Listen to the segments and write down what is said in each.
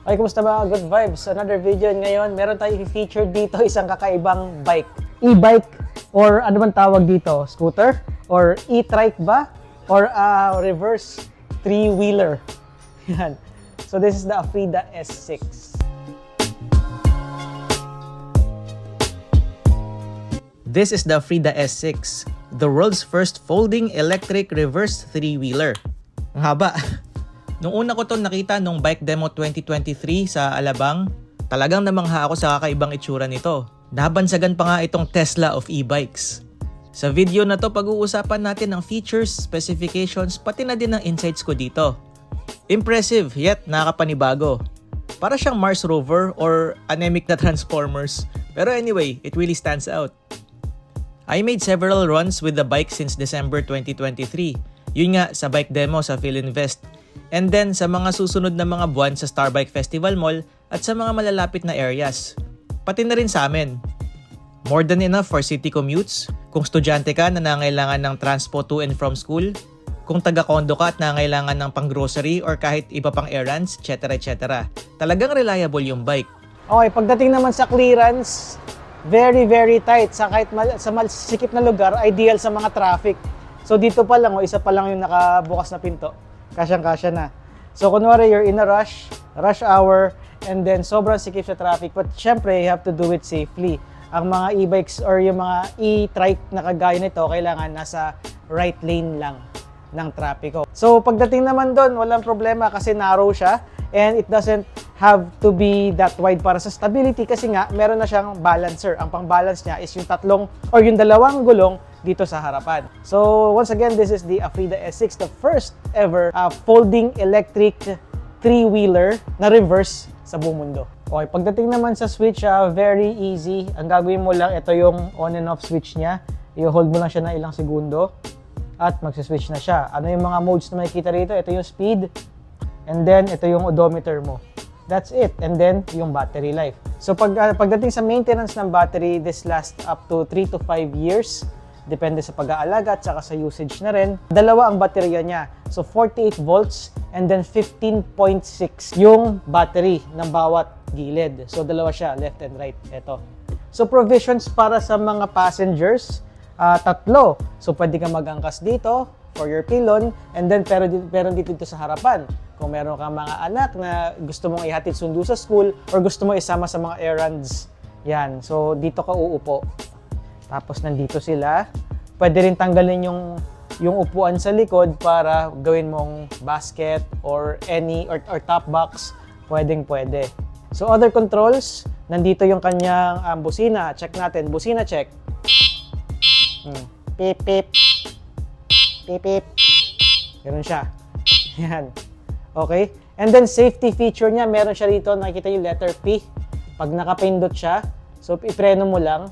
Okay, kumusta mga good vibes? Another video ngayon. Meron tayong feature dito isang kakaibang bike. E-bike or ano man tawag dito? Scooter? Or e-trike ba? Or reverse three-wheeler. Yan. So this is the Afrida S6. This is the Afrida S6, the world's first folding electric reverse three-wheeler. Ang haba. Nung una ko to nakita nung Bike Demo 2023 sa Alabang, talagang namangha ako sa kakaibang itsura nito. Nabansagan pa nga itong Tesla of e-bikes. Sa video na to, pag-uusapan natin ang features, specifications, pati na din ang insights ko dito. Impressive yet nakakapanibago. Para siyang Mars rover or anemic na Transformers. Pero anyway, it really stands out. I made several runs with the bike since December 2023. Yun nga, sa bike demo sa PhilInvest. And then sa mga susunod na mga buwan sa Starbike Festival Mall at sa mga malalapit na areas. Pati na rin sa amin. More than enough for city commutes, kung estudyante ka na nangailangan ng transpo to and from school, kung taga-condo ka at nangailangan ng pang-grocery or kahit iba pang errands, etc. etc. Talagang reliable yung bike. Okay, pagdating naman sa clearance, very tight. Sa kahit sa masikip na lugar, ideal sa mga traffic. So dito pa lang, isa pa lang yung nakabukas na pinto. Kasyang-kasya na. So kunwari you're in a rush hour, and then sobrang sikip sa traffic. But syempre, you have to do it safely. Ang mga e-bikes or yung mga e-trike na kagaya nito, kailangan nasa right lane lang ng trapiko. So pagdating naman doon, walang problema kasi narrow siya and it doesn't have to be that wide para sa stability kasi nga meron na siyang balancer. Ang pang-balance niya is yung tatlong or yung dalawang gulong dito sa harapan. So once again, this is the Afrida S6, the first ever folding electric three-wheeler na reverse sa buong mundo. Okay, pagdating naman sa switch, very easy. Ang gagawin mo lang, ito yung on and off switch niya. I-hold mo lang siya na ilang segundo at magsiswitch na siya. Ano yung mga modes na makikita rito? Ito yung speed and then ito yung odometer mo. That's it. And then yung battery life. So pagdating sa maintenance ng battery, this lasts up to 3 to 5 years. Depende sa pag-aalaga at saka sa usage na rin. Dalawa ang baterya niya. So 48 volts and then 15.6 yung battery ng bawat gilid. So dalawa siya, left and right. Ito. So provisions para sa mga passengers, tatlo. So pwede ka mag-angkas dito for your pylon and then pero dito sa harapan. Kung meron kang mga anak na gusto mong ihatid sundo sa school or gusto mo isama sa mga errands, yan. So dito ka uupo. Tapos nandito sila. Pwede rin tanggalin yung upuan sa likod para gawin mong basket or or top box. Pwede. So other controls, nandito yung kanyang busina. Check natin. Busina check. Pip pip. Pip pip. Ganun siya. Yan. Okay? And then safety feature niya, meron siya rito, nakikita yung letter P. Pag nakapindot siya, so ipreno mo lang.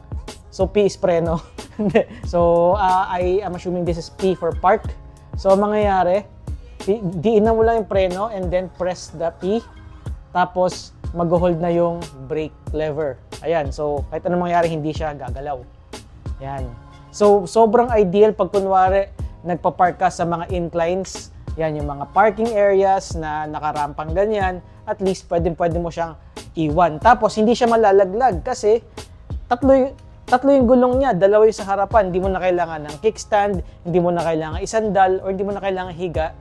So P is preno. So I am assuming this is P for park. So mangyayari, diin na mo lang yung preno and then press the P. Tapos mag-hold na yung brake lever. Ayan, so kahit anong mangyari, hindi siya gagalaw. Ayan. So sobrang ideal pag kunwari nagpa-park ka sa mga inclines. Yan, yung mga parking areas na nakarampang ganyan, at least pwede mo siyang iwan. Tapos, hindi siya malalaglag kasi tatlo yung gulong niya, dalawa yung sa harapan. Hindi mo na kailangan ng kickstand, hindi mo na kailangan isandal, or hindi mo na kailangan higa.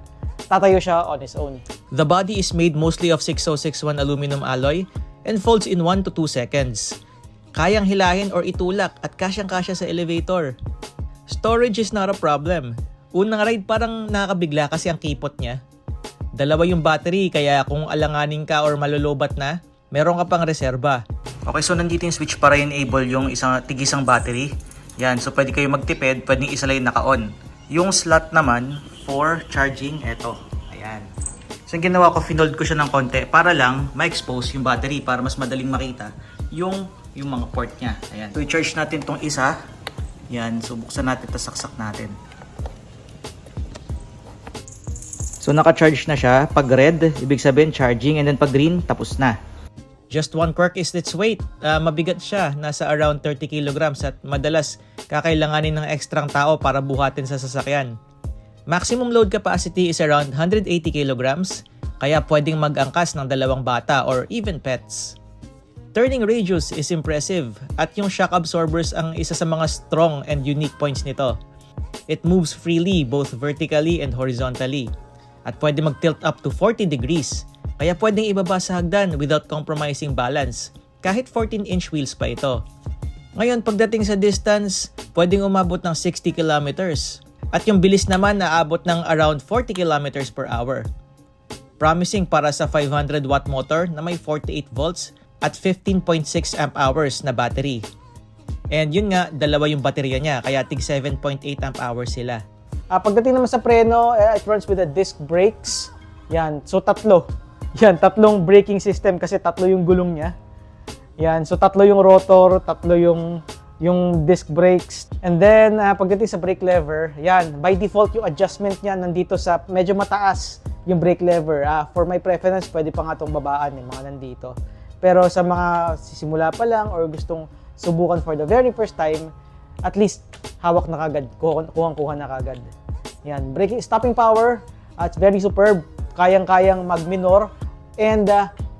Tatayo siya on its own. The body is made mostly of 6061 aluminum alloy and folds in 1 to 2 seconds. Kayang hilahin or itulak at kasyang-kasya sa elevator. Storage is not a problem. Unang ride parang nakakabigla kasi ang kipot niya. Dalawa yung battery kaya kung alanganin ka or malulubat na, meron ka pang reserba. Okay, so nandito yung switch para enable yung tig-isang battery. Yan, so pwede kayo magtipid, pwedeng isa lang naka-on. Yung slot naman for charging, eto. Ayan. So yung ginawa ko, finold ko siya ng konti para lang ma-expose yung battery para mas madaling makita yung mga port niya. Ayan. So i-charge natin tong isa. Yan, so buksan natin, tapos saksak natin. So naka-charge na siya. Pag red, ibig sabihin charging, and then pag green, tapos na. Just one quirk is its weight. Mabigat siya, nasa around 30 kilograms at madalas kakailanganin ng ekstrang tao para buhatin sa sasakyan. Maximum load capacity is around 180 kilograms. kaya pwedeng mag-angkas ng dalawang bata or even pets. Turning radius is impressive at yung shock absorbers ang isa sa mga strong and unique points nito. It moves freely both vertically and horizontally at pwede mag-tilt up to 40 degrees kaya pwedeng ibaba sa hagdan without compromising balance kahit 14-inch wheels pa ito. Ngayon pagdating sa distance, pwedeng umabot ng 60 kilometers at yung bilis naman naabot ng around 40 kilometers per hour. Promising para sa 500 watt motor na may 48 volts at 15.6 amp hours na battery. And yun nga, dalawa yung baterya niya, kaya tig 7.8 amp hours sila. Pagdating naman sa preno, it runs with the disc brakes. Yan, so tatlo. Yan, tatlong braking system kasi tatlo yung gulong niya. Yan, so tatlo yung rotor, tatlo yung disc brakes. And then, pagdating sa brake lever, yan, by default yung adjustment niya nandito sa medyo mataas yung brake lever. For my preference, pwede pa nga itong babaan, yung mga nandito. Pero sa mga sisimula pa lang or gustong subukan for the very first time, at least hawak na kagad, kuhang-kuha na kagad. Yan, braking, stopping power, it's very superb. Kayang-kayang mag-minor and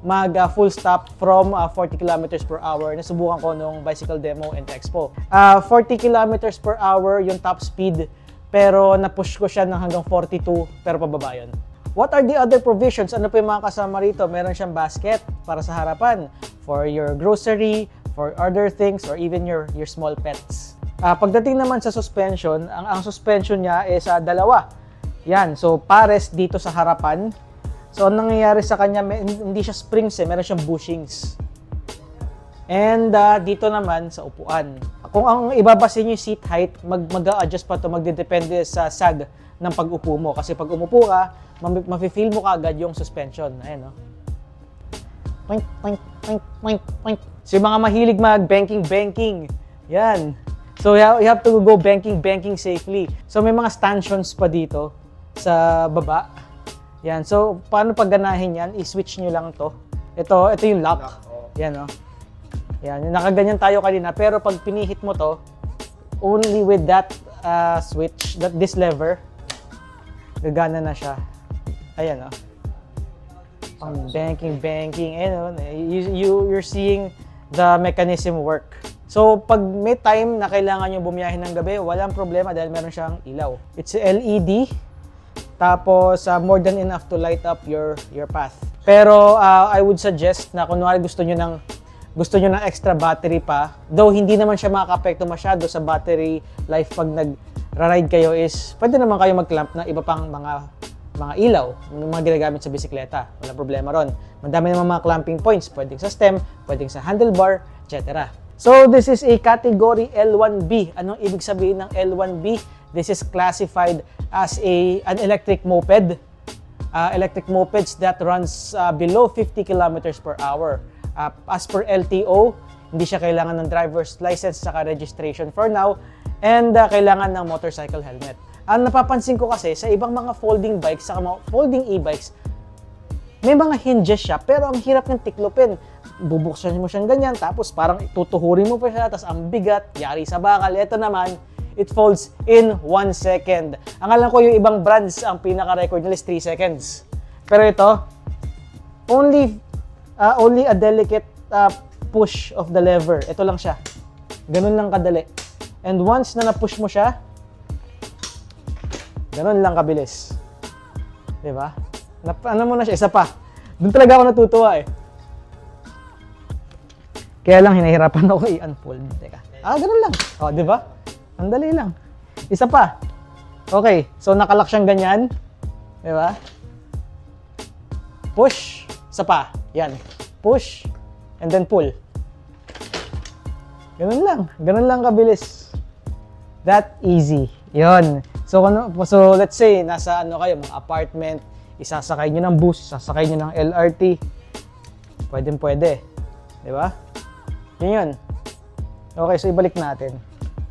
mag-full stop from 40 kilometers per hour. Nasubukan ko nung Bicycle Demo and Expo. 40 kilometers per hour yung top speed, pero na-push ko siya ng hanggang 42, pero pababa yun. What are the other provisions? Ano pa yung mga kasama rito? Meron siyang basket para sa harapan for your grocery, for other things, or even your small pets. Pagdating naman sa suspension, ang suspension niya is dalawa. Yan, so pares dito sa harapan. So ang nangyayari sa kanya, hindi siya springs meron siyang bushings. And dito naman sa upuan. Kung ang ibabasin yung seat height, mag-a-adjust pa to, magdedepende sa sag ng pag-upo mo. Kasi pag umupo ka, mafe-feel mo kaagad yung suspension. Ayan, no? Poink, poink, poink, poink, poink. So yung mga mahilig mag-banking, yan. So you have to go banking safely. So may mga stanchions pa dito sa baba. Yan. So paano pag ganahin yan? I-switch nyo lang to. Ito yung lock. Yan, no? Yan. Nakaganyan tayo kanina. Pero pag pinihit mo to, only with that switch, this lever, gagana na siya. Ayan, no? Banking. Ayan, no? You're seeing the mechanism work. So, pag may time na kailangan nyo bumiyahe ng gabi, walang problema dahil meron siyang ilaw. It's LED, tapos more than enough to light up your path. Pero I would suggest na kunwari gusto nyo ng extra battery pa, though hindi naman siya makaka-apekto masyado sa battery life pag nag-ride kayo, is pwede naman kayo mag-clamp na iba pang mga ilaw, mga ginagamit sa bisikleta. Walang problema ron. Madami naman mga clamping points, pwedeng sa stem, pwedeng sa handlebar, etc. So, this is a category L1B. Anong ibig sabihin ng L1B? This is classified as an electric moped. Electric mopeds that runs below 50 kilometers per hour. As per LTO, hindi siya kailangan ng driver's license saka registration for now, and kailangan ng motorcycle helmet. Ang napapansin ko kasi sa ibang mga folding bikes, saka mga folding e-bikes, may mga hinges siya, pero ang hirap ng tiklopin. Bubuksan mo siyang ganyan, tapos parang tutuhurin mo pa siya, tapos ang bigat, yari sa bakal. Ito naman, it folds in 1 second. Ang alam ko yung ibang brands, ang pinaka-record nila is 3 seconds. Pero ito, only a delicate push of the lever. Ito lang siya. Ganun lang kadali. And once na na-push mo siya, ganun lang kabilis. Diba? Ano mo na siya, isa pa. Doon talaga ako natutuwa eh. Kaya lang hinahirapan ako i-unfold. Teka. Ganun lang. O, di ba? Ang dali lang. Isa pa. Okay, so nakalock siyang ganyan. Di ba? Push. Isa pa. Yan. Push. And then pull. Ganun lang. Ganun lang kabilis. That easy. Yon. So let's say, nasa kayo, mga apartment, isasakay nyo ng bus, isasakay nyo ng LRT. Pwede. Di ba? Yun. Okay, so ibalik natin.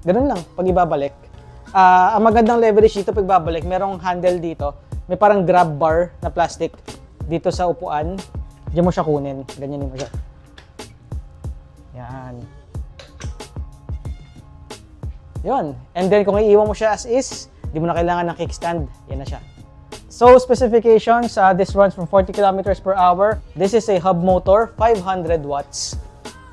Ganun lang, pag ibabalik. Ang magandang leverage dito pag ibabalik, merong handle dito. May parang grab bar na plastic dito sa upuan. Diyan mo siya kunin. Ganyan mo siya. Yan. Yun. And then kung iiwan mo siya as is, di mo na kailangan ng kickstand. Yan na siya. So specifications, this runs from 40 kilometers per hour. This is a hub motor, 500 watts.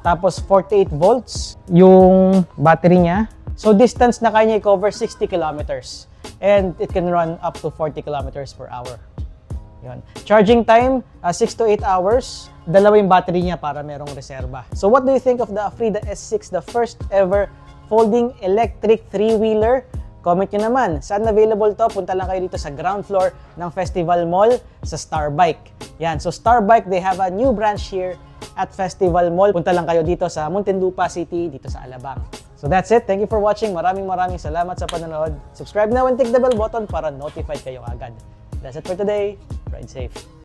Tapos 48 volts yung battery niya. So distance na kaya niya i-cover 60 kilometers. And it can run up to 40 kilometers per hour. Yun. Charging time, 6 to 8 hours. Dalawa yung battery niya para merong reserba. So what do you think of the Afrida S6, the first ever folding electric three-wheeler? Comment nyo naman. Saan available to? Punta lang kayo dito sa ground floor ng Festival Mall sa Starbike. Yan. So Starbike, they have a new branch here at Festival Mall. Punta lang kayo dito sa Muntinlupa City, dito sa Alabang. So that's it. Thank you for watching. Maraming salamat sa panonood. Subscribe now and click the bell button para notified kayo agad. That's it for today. Ride safe.